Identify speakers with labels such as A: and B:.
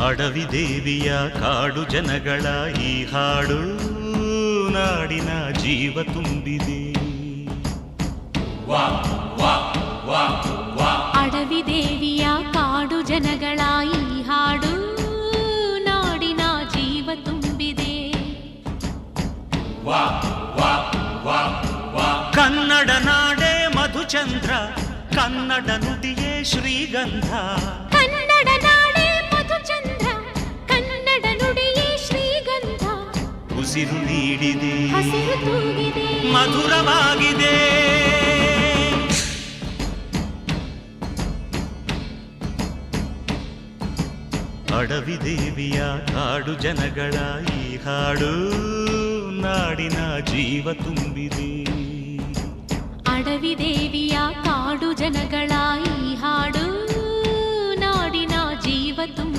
A: ಅಡವಿ ದೇವಿಯ ಕಾಡು ಜನಗಳ ಈ ಹಾಡು ನಾಡಿನ ಜೀವ ತುಂಬಿದೆ.
B: ಅಡವಿ ದೇವಿಯ ಕಾಡು ಜನಗಳ ಈ ಹಾಡು ನಾಡಿನ ಜೀವ ತುಂಬಿದೆ.
A: ಕನ್ನಡ ನಾಡೇ ಮಧುಚಂದ್ರ, ಕನ್ನಡ ನುಡಿಯೇ ಶ್ರೀಗಂಧ.
B: ಕನ್ನಡ ನಾಡೇ ಮಧುಚಂದ್ರ, ಕನ್ನಡ ನುಡಿಯೇ ಶ್ರೀಗಂಧ.
A: ಉಸಿರು ನೀಡಿದೆ,
B: ಹಸಿರು ತೂಗಿದೆ,
A: ಮಧುರವಾಗಿದೆ. ಅಡವಿ ದೇವಿಯ ಕಾಡು ಜನಗಳ ಈ ಹಾಡು ನಾಡಿನ ಜೀವ ತುಂಬಿದೆ.
B: ಅಡವಿ ದೇವಿಯ ಕಾಡು ಜನಗಳ ಈ ಹಾಡು ನಾಡಿನ ಜೀವ ತುಂಬಿದೆ.